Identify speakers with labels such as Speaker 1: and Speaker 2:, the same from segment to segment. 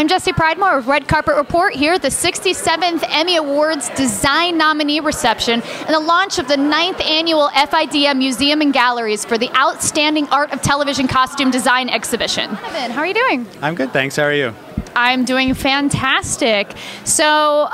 Speaker 1: I'm Jessie Pridemore with Red Carpet Report here at the 67th Emmy Awards Design Nominee Reception and the launch of the 9th Annual FIDM Museum and Galleries for the Outstanding Art of Television Costume Design Exhibition. Donovan, how are you doing?
Speaker 2: I'm good, thanks. How are you?
Speaker 1: I'm doing fantastic. So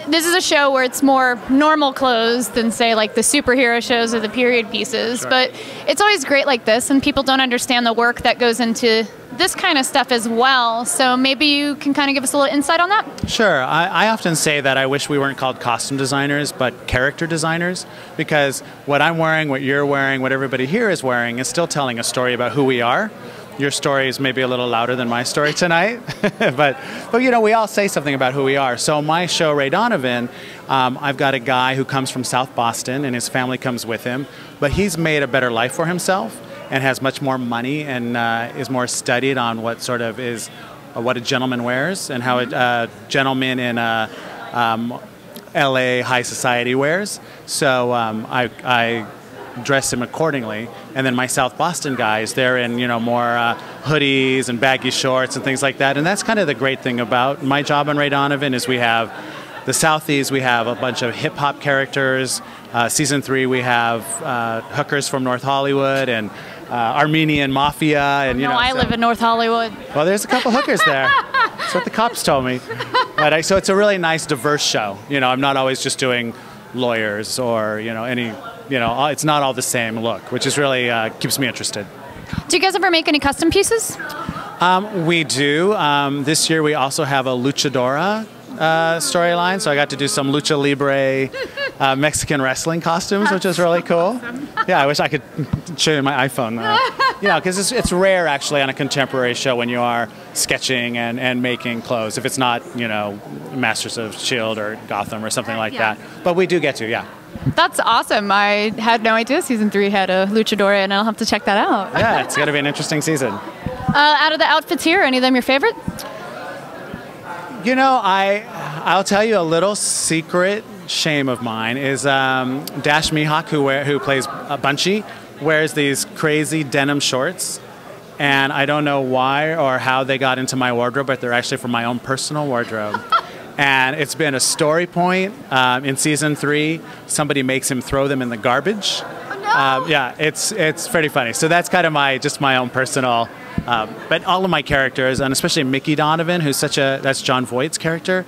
Speaker 1: this is a show where it's more normal clothes than, say, like the superhero shows or the period pieces.
Speaker 2: Sure.
Speaker 1: But it's always great like this, and people don't understand the work that goes into this kind of stuff as well. So maybe you can kind of give us a little insight on that?
Speaker 2: Sure. I often say that I wish we weren't called costume designers, but character designers, because what I'm wearing, what you're wearing, what everybody here is wearing is still telling a story about who we are. Your story is maybe a little louder than my story tonight, but you know, we all say something about who we are. So my show, Ray Donovan, I've got a guy who comes from South Boston and his family comes with him, but he's made a better life for himself and has much more money and is more studied on what sort of is what a gentleman wears and how a gentleman in LA high society wears. So I dress him accordingly, and then my South Boston guys, they're in, you know, more hoodies and baggy shorts and things like that. And that's kind of the great thing about my job on Ray Donovan is we have the Southies, we have a bunch of hip hop characters. Season 3 we have hookers from North Hollywood and Armenian mafia, and you know.
Speaker 1: I live in North Hollywood.
Speaker 2: Well, there's a couple hookers there. That's what the cops told me. But so it's a really nice, diverse show. You know, I'm not always just doing lawyers or it's not all the same look, which is really keeps me interested.
Speaker 1: Do you guys ever make any custom pieces?
Speaker 2: We do. This year we also have a luchadora storyline, so I got to do some lucha libre Mexican wrestling costumes, which is really cool. Yeah, I wish I could show you my iPhone. You know, because it's rare actually on a contemporary show when you are sketching and making clothes, if it's not, you know, Masters of S.H.I.E.L.D. or Gotham or something like that. But we do get to, yeah.
Speaker 1: That's awesome. I had no idea Season 3 had a luchadora, and I'll have to check that out.
Speaker 2: Yeah, it's going to be an interesting season.
Speaker 1: Out of the outfits here, any of them your favorite?
Speaker 2: You know, I'll tell you a little secret shame of mine is Dash Mihawk, who plays Bunchy, wears these crazy denim shorts. And I don't know why or how they got into my wardrobe, but they're actually from my own personal wardrobe. And it's been a story point in Season 3. Somebody makes him throw them in the garbage.
Speaker 1: Oh, no.
Speaker 2: Yeah, it's pretty funny. So that's kind of my own personal. But all of my characters, and especially Mickey Donovan, who's that's John Voight's character.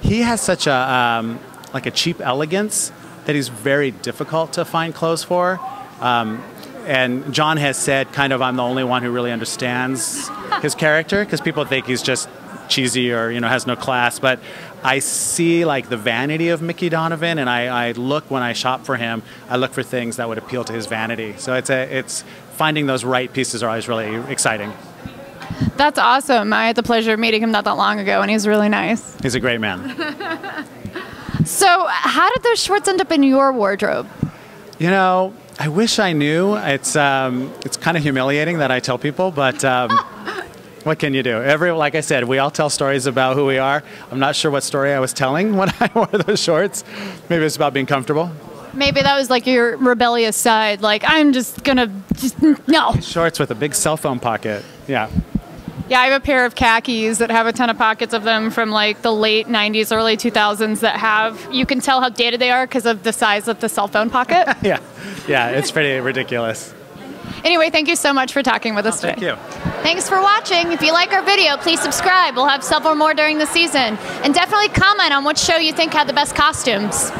Speaker 2: He has such a like a cheap elegance that he's very difficult to find clothes for. And John has said, kind of, I'm the only one who really understands his character, because people think he's just cheesy or, you know, has no class. But I see like the vanity of Mickey Donovan, and I look, when I shop for him, I look for things that would appeal to his vanity. So it's finding those right pieces are always really exciting.
Speaker 1: That's awesome. I had the pleasure of meeting him not that long ago, and he's really nice.
Speaker 2: He's a great man.
Speaker 1: So how did those shorts end up in your wardrobe?
Speaker 2: You know, I wish I knew. It's kind of humiliating that I tell people, but what can you do? Like I said, we all tell stories about who we are. I'm not sure what story I was telling when I wore those shorts. Maybe it's about being comfortable.
Speaker 1: Maybe that was like your rebellious side. Like, I'm just gonna, no.
Speaker 2: Shorts with a big cell phone pocket. Yeah.
Speaker 1: Yeah, I have a pair of khakis that have a ton of pockets of them from like the late 90s, early 2000s that have, you can tell how dated they are because of the size of the cell phone pocket.
Speaker 2: Yeah, it's pretty ridiculous.
Speaker 1: Anyway, thank you so much for talking with us today.
Speaker 2: Thank you.
Speaker 1: Thanks for watching. If you like our video, please subscribe. We'll have several more during the season. And definitely comment on which show you think had the best costumes.